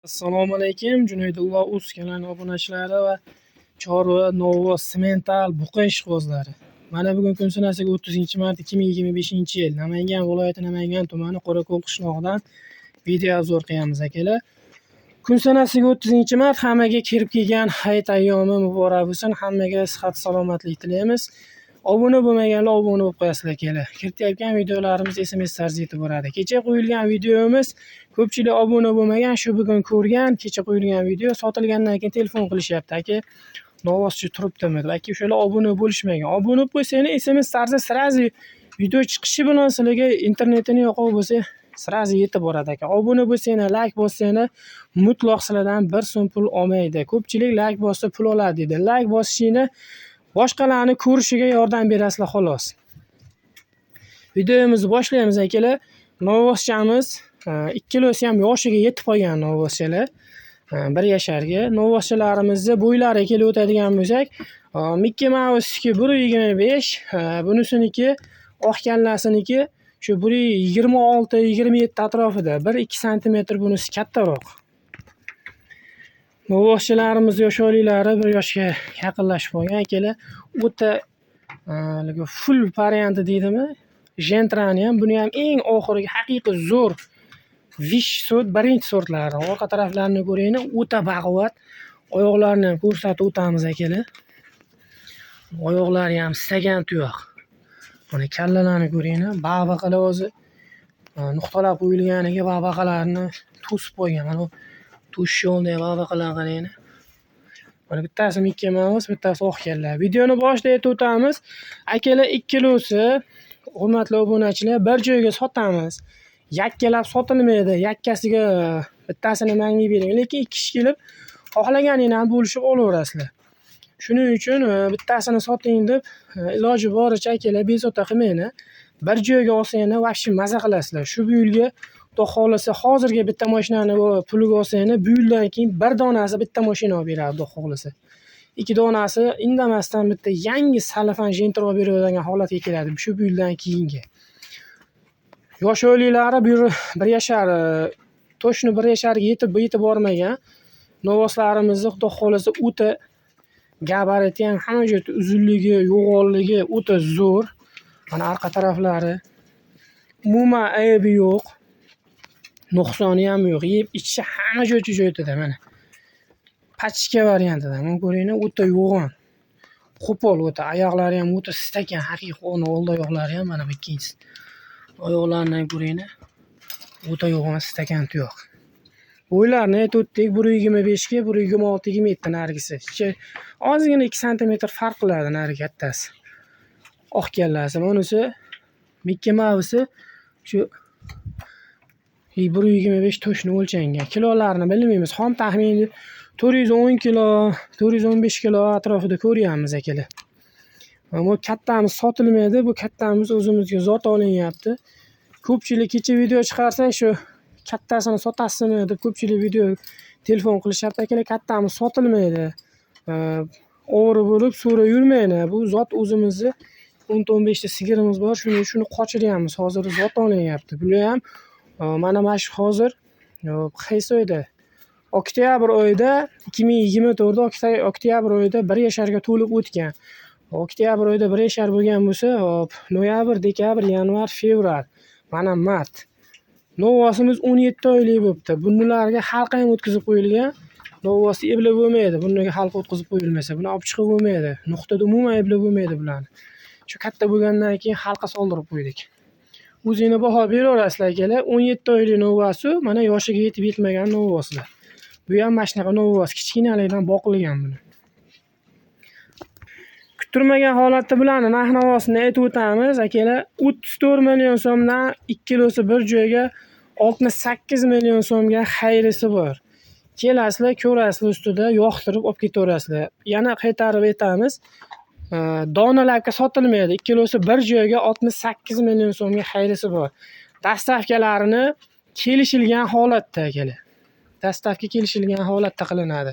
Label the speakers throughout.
Speaker 1: Assalomu alaykum, Junaydullo Uz kanali obunachilari va chorva, novvoz, semental, buqa ishqibozlari. Mana bugun kun sanasiga 30-mart 2025-yil Namangan viloyati Namangan tumani Qorako'l qishlog'idan video obzor qilamiz akalar. Kun sanasiga 30-mart hammaga kirib kelgan hayit ayyomi muborak bo'lsin. Hammaga sihat salomatlik tilaymiz. Obuna bo'lmaganlar obuna bo'lib qo'yasizlar akalar. Kiritayotgan videolarimiz SMS tarzida yetib boradi. Kecha qo'yilgan videomiz ko'pchilik obuna bo'lmagan, shu bugun ko'rgan, kecha qo'yilgan video sotilgandan keyin telefon qilishyapti. Aka, novvozchi turibdimi deb. Aka, o'shalar obuna bo'lishmagan. Obuna bo'lsangiz SMS tarzida sirazi video chiqishi bilan sizlarga internetini yoqib bo'lsa sirazi yetib boradi aka. Obuna bo'lsangiz, like bossangiz mutlaq sizlardan 1 so'm pul olmaydi. Ko'pchilik like bossa pul oladi dedi. Like bosishini boshqalarni ko'rishiga yordam berasizlar xolos. Videomizni boshlaymiz akalar. Novvozchamiz 2 kilosi ham yoshiga yetib qolgan novvozchalar. 1 yasharga. Novvozchalarimizni bo'ylari kelib o'tadigan bo'lsak, Mickey Mouse'niki 1.25, bunisiniki oq kallasiniki shu 1.26-27 atrofida, 1-2 sm bunisi kattaroq. Novvozchalarimiz yoshliklari 1 yoshga yaqinlashib qolgan akalar. O'ta full varianti deydimi? Gentrani ham, buni ham eng oxirgi haqiqiy zo'r Vish sort, birinchi sortlari. Orqa taraflarini ko'ringlar, o'ta baquvvat. Oyoqlarini ham ko'rsatib o'tamiz akalar. Oyoqlari ham istagan tuyoq. Mana kallalarni ko'ringlar, baqbaqalar o'zi nuqtalab qo'yilganiga baqbaqalarni to'sib qo'ygan. Mana tush yo'lda baqbaqalar qaranglar. Mana bittasi Mickey Mouse, bittasi oq kalla. Videoni boshida aytib o'tamiz. Akalar 2 kilosi, hurmatli obunachilar, bir joyga sotamiz. Yakkalab sotilmaydi. Yakkasiga bittasini menga bering, lekin 2 kishi kelib xohlaganingni bo'lishib olaverasizlar. Shuning uchun bittasini soting deb iloji boricha akalar bezovta qilmanglar. Bir joyga olsangiz vaqti maza qilasizlar. Shu bu yilga Xudo xolasa hozirga bitta mashinani puliga olsangiz, bu yildan keyin bir donasi bitta mashina olib beradi Xudo xolasa. 2 donasi indamasdan bitta yangi salafan Gentra olib beradigan holatga keladi. Shu bu yildan keyingi. Yosh o'liklari 1 yashar, to'shni 1 yasharga yetib bormagan novvozlarimizni Xudo xolasa o'ta gabariti ham hamma joyda uzunligi, yo'g'onligi o'ta zo'r. Mana orqa taraflari umuman aybi yo'q. Nuqsoni ham yo'q. Yeb ichishi hamma joyda mana. Pachka variantida. Mana ko'ringlar, o'ta yo'g'on. Qo'pol o'ta. Oyoqlari ham o'ta stakan, haqiqiy old oyoqlari ham mana bu ikkinchisi. Oyoqlarini ko'ringlar. O'ta yo'g'on stakan tuyoq. Bo'ylarini aytib o'tdik, 1.25 ga 1.26-27 nargisi. Ozgina 2 sm farq qiladi nari kattasi. Oq kallasi. Bunisi Mickey Mouse shu 1.25 to'shni o'lchangan. Kilolarini bilmaymiz. Xom taxmini 410 kilo, 415 kilo atrofida ko'ryapmiz akalar. Bu kattamiz sotilmaydi. Bu kattamiz o'zimizga zot olinyapti. Ko'pchilik kecha video chiqarsak shu kattasini sotasizmi deb ko'pchilik video telefon qilishyapti akalar. Kattamiz sotilmaydi. O'g'ri bo'lib so'ra yurmaydi. Bu zot o'zimizni 10-15 ta sigirimiz bor. Shuni qochiryapmiz. Hozir zot olinyapti. Bular ham mana shu hozir qaysi oyda? Oktyabr oyida 2024 oktyabr oyida 1 yasharga to'lib o'tgan. Oktyabr oyida 1 yashar bo'lgan bo'lsa, noyabr, dekabr, yanvar, fevral, mana mart. Novvozimiz 17 oylik bo'libdi. Bunlarga halqa ham o'tkazib qo'yilgan. Novvoz eblab bo'lmaydi. Bunga halqa o'tkazib qo'yilmasa, buni olib chiqib bo'lmaydi. Nuqtada umuman eblab bo'lmaydi bularni. Shu katta bo'lgandan keyin halqa soldirib qo'ydik. O'zingni baho beraverasizlar akalar. 17 oylik novvoz, mana yoshiga yetib yetmagan novvozlar. Bu ham mana shunaqa novvoz, kichkinalikdan boqilgan buni. Kutilmagan holatda bularni narx-navosini aytib o'tamiz akalar. 34 million so'mdan 2 kilosi bir joyga 68 million so'mga xayrisi bor. Kelasizlar, ko'rasizlar, ustida yoqtirib olib ketaverasizlar. Yana qaytarib aytamiz. Donalarga sotilmaydi. 2 kilosi bir joyga 68 million so'mga xayrisi bor. Dastavkalarini kelishilgan holatda akalar. Dastavka kelishilgan holatda qilinadi.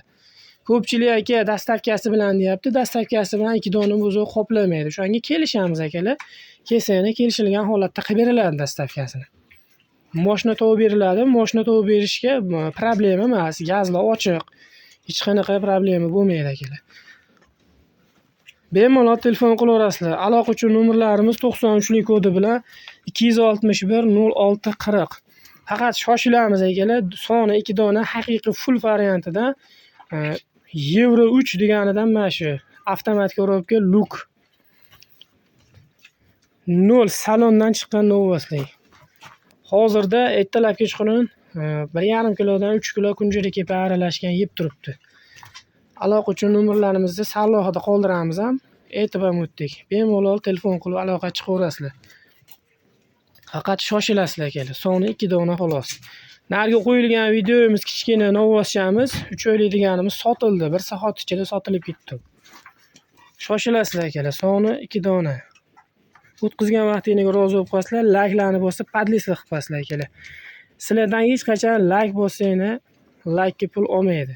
Speaker 1: Ko'pchilik aka dastavkasi bilan deyapti. Dastavkasi bilan 2 dona o'zi qoplamaydi. Shunga kelishamiz akalar. Kelsangiz kelishilgan holatda qilib beriladi dastavkasini. Moshina tovib beriladi. Moshina tovib berishga problema emas. Gazlar ochiq. Hech qanaqa problema bo'lmaydi akalar. Bemalol telefon qilaverasizlar. Aloqa uchun nomerlarimiz 93lik kodi bilan 261 0640. Faqat shoshilamiz akalar. Soni 2 dona haqiqiy full variantida Euro 3 deganidan mana shu avtomat korobka Luk 0 salondan chiqqan novoslik. Hozirda ertalab kechqurun 1,5 kilodan 3 kilo kunjara kepa aralashgan yeb turibdi. Aloqa uchun nomerlarimizni sarlavhada qoldiramiz ham. E'tibor o'tdik. Bemalol telefon qilib aloqa chiqaverasizlar. Faqat shoshilasizlar akalar. Soni 2 dona xolos. Narga qo'yilgan videomiz kichkina novoschamiz 3 oylik deganimiz sotildi. 1 soat ichida sotilib ketdi. Shoshilasizlar akalar. Soni 2 dona. O'tkazgan vaqtingizga rozi bo'lib qolsanglar, layklarni bosib, podlislar qilib qo'yasizlar akalar. Sizlardan hech qachon layk bossanglar, laykka pul olmaydi.